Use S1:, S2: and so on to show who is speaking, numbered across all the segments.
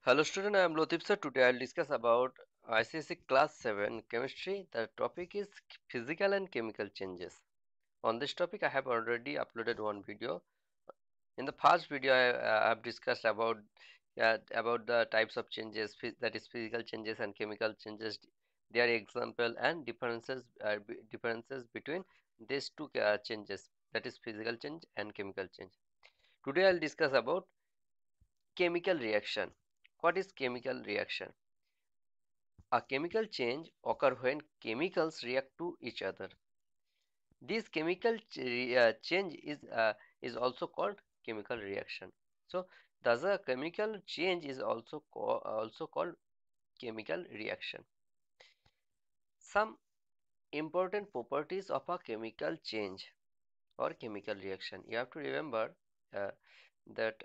S1: Hello student, I am Lotif sir. Today I'll discuss about ICSE class 7 chemistry. The topic is physical and chemical changes. On this topic I have already uploaded one video. In the first video I have discussed about the types of changes, that is physical changes and chemical changes, their example and differences between these two changes, that is physical change and chemical change. Today I'll discuss about chemical reaction. What is chemical reaction? A chemical change occurs when chemicals react to each other. This change is also called chemical reaction. So, thus a chemical change is also called chemical reaction. Some important properties of a chemical change or chemical reaction. You have to remember uh, that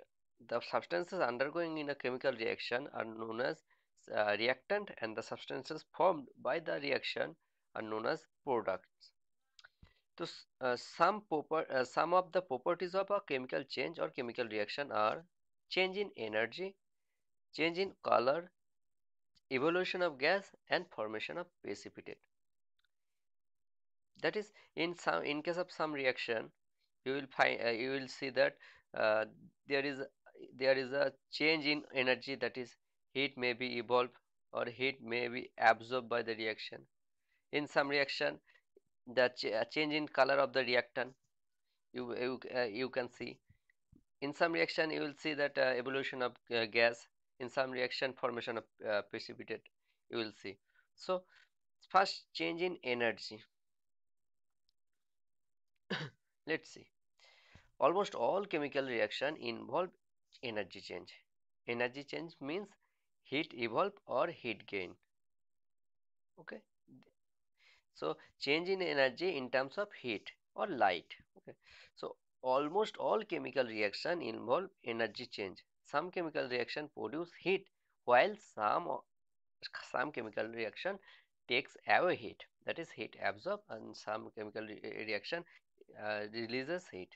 S1: the substances undergoing in a chemical reaction are known as reactant, and the substances formed by the reaction are known as products. So, some of the properties of a chemical change or chemical reaction are change in energy, change in color, evolution of gas, and formation of precipitate. That is, in case of some reaction, you will see that uh, there is there is a change in energy, that is heat may be evolved or heat may be absorbed by the reaction. In some reaction, the change in color of the reactant, you can see. In some reaction you will see that evolution of gas. In some reaction, formation of precipitate, you will see. So first, change in energy. Let's see. Almost all chemical reaction involve energy change. Energy change means heat evolve or heat gain. Okay. So change in energy in terms of heat or light. Okay. So almost all chemical reaction involve energy change. Some chemical reaction produce heat, while some chemical reaction takes away heat. That is heat absorb, and some chemical reaction releases heat.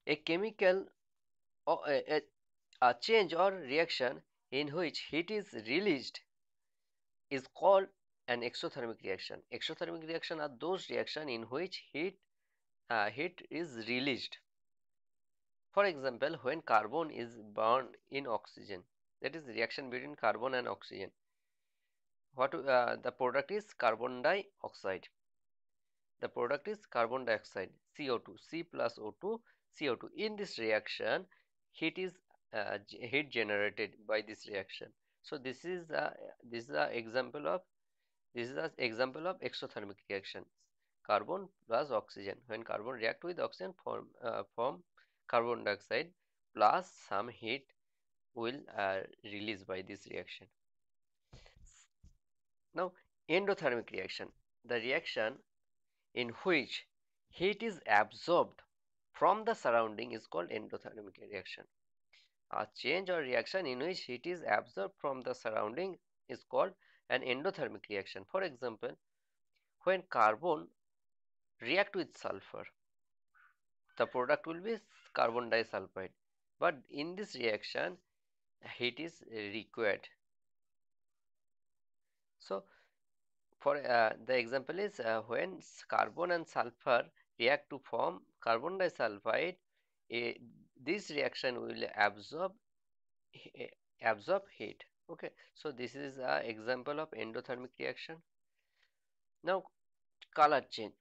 S1: A chemical or a change or reaction in which heat is released is called an exothermic reaction. Exothermic reaction are those reaction in which heat is released. For example, when carbon is burned in oxygen, that is the reaction between carbon and oxygen. The product is carbon dioxide. The product is carbon dioxide, CO2, C plus O2, CO2. In this reaction, heat is heat generated by this reaction. So this is a example of exothermic reaction. Carbon plus oxygen. When carbon react with oxygen, form carbon dioxide, plus some heat will release by this reaction. Now, endothermic reaction. The reaction in which heat is absorbed from the surrounding is called endothermic reaction. A change or reaction in which heat is absorbed from the surrounding is called an endothermic reaction. For example, when carbon react with sulfur, the product will be carbon disulfide. But in this reaction, heat is required. So, for the example is when carbon and sulfur react to form carbon disulfide, eh, this reaction will he- absorb heat. Okay, so this is an example of endothermic reaction. Now, color change.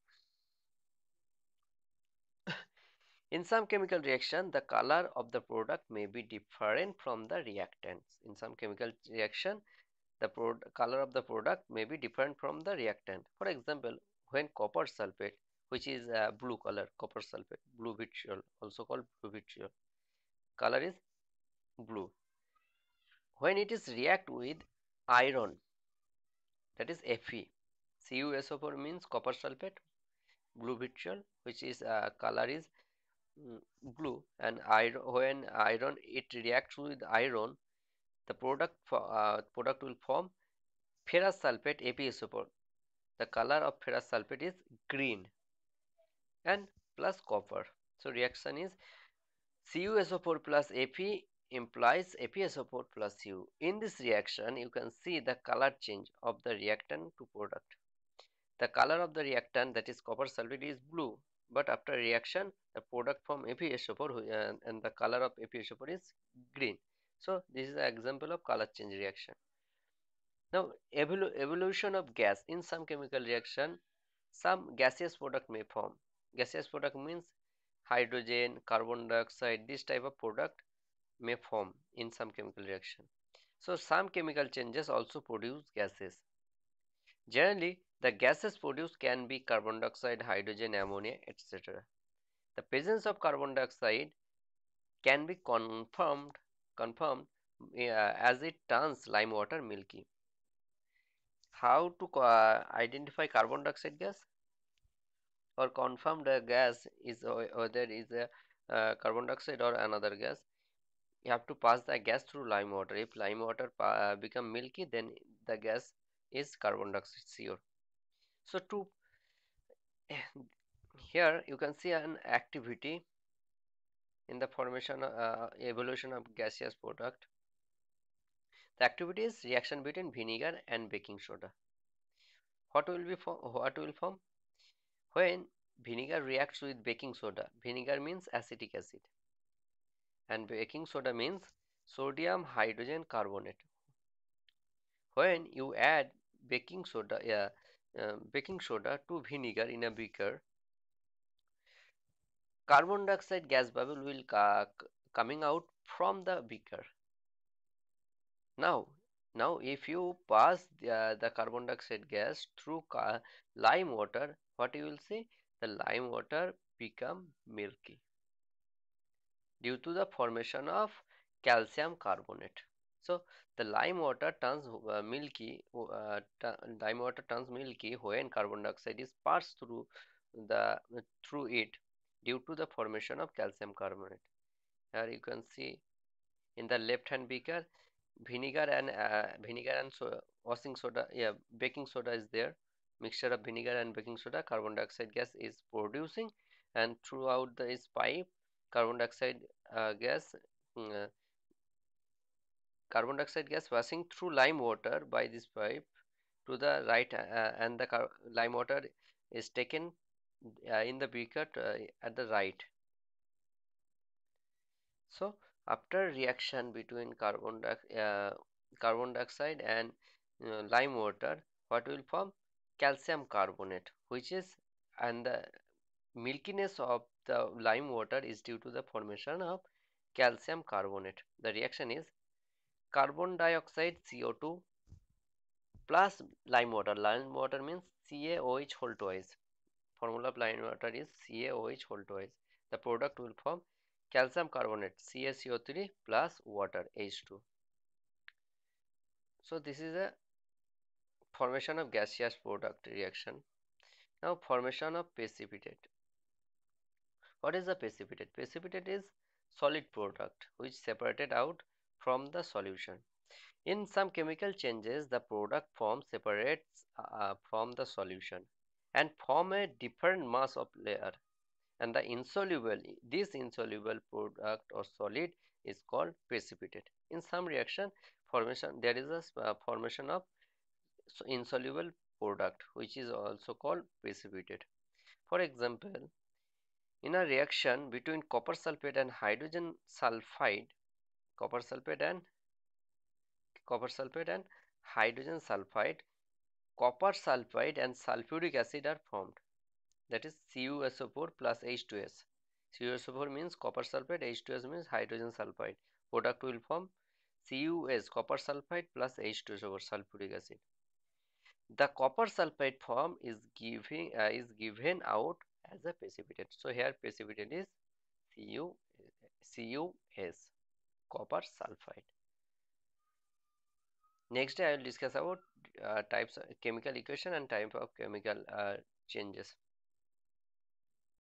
S1: In some chemical reaction, the color of the product may be different from the reactants. In some chemical reaction, the color of the product may be different from the reactant. For example, when copper sulfate, which is blue color, copper sulfate, blue vitriol, also called blue vitriol, color is blue. When it is react with iron, that is Fe, CuSO4 means copper sulfate, blue vitriol, which is color is blue, and iron, when iron it reacts with iron, the product will form ferrous sulfate, ApSO4. The color of ferrous sulfate is green, and plus copper. So reaction is CuSO4 plus Fe implies APSO4 plus U. In this reaction, you can see the color change of the reactant to product. The color of the reactant, that is copper sulfate, is blue, but after reaction, the product from APSO4 and the color of APSO4 is green. So this is an example of color change reaction. Now, evolution of gas. In some chemical reaction, some gaseous product may form. Gaseous product means hydrogen, carbon dioxide, this type of product may form in some chemical reaction. So some chemical changes also produce gases. Generally, the gases produced can be carbon dioxide, hydrogen, ammonia, etc. The presence of carbon dioxide can be confirmed as it turns lime water milky. How to identify carbon dioxide gas or confirm the gas is whether is a carbon dioxide or another gas? You have to pass the gas through lime water. If lime water become milky, then the gas is carbon dioxide sure. So to here you can see an activity in the formation evolution of gaseous product. The activity is reaction between vinegar and baking soda. What will form when vinegar reacts with baking soda? Vinegar means acetic acid and baking soda means sodium hydrogen carbonate. When you add baking soda to vinegar in a beaker, carbon dioxide gas bubble will coming out from the beaker. Now, now if you pass the carbon dioxide gas through lime water, what you will see? The lime water become milky due to the formation of calcium carbonate. So the lime water turns lime water turns milky when carbon dioxide is passed through it due to the formation of calcium carbonate. Here you can see in the left hand beaker vinegar and washing soda, yeah, baking soda is there. Mixture of vinegar and baking soda, carbon dioxide gas is producing, and throughout this pipe carbon dioxide gas mm, uh, carbon dioxide gas passing through lime water by this pipe to the right, and the lime water is taken in the beaker at the right. So after reaction between carbon dioxide and lime water, what will form? Calcium carbonate, which is, and the milkiness of the lime water is due to the formation of calcium carbonate. The reaction is carbon dioxide CO2 plus lime water. Lime water means CaOH whole twice. Formula of lime water is CaOH whole twice. The product will form calcium carbonate CaCO3 plus water H2. So this is a formation of gaseous product reaction. Now formation of precipitate. What is the precipitate? Precipitate is solid product which separated out from the solution. In some chemical changes, the product form separates from the solution and form a different mass of layer, and this insoluble product or solid is called precipitate. In some reaction formation, there is a formation of insoluble product which is also called precipitate. For example, in a reaction between copper sulfate and hydrogen sulfide, copper sulfate and copper sulfate and hydrogen sulfide, copper sulfide and sulfuric acid are formed, that is CuSO4 plus H2S. CuSO4 means copper sulfate, H2S means hydrogen sulfide. Product will form CuS, copper sulfide plus H2SO4, sulfuric acid. The copper sulfide form is given out as a precipitate. So here precipitate is Cu CuS, copper sulfide. Next I will discuss about types of chemical equation and type of chemical changes.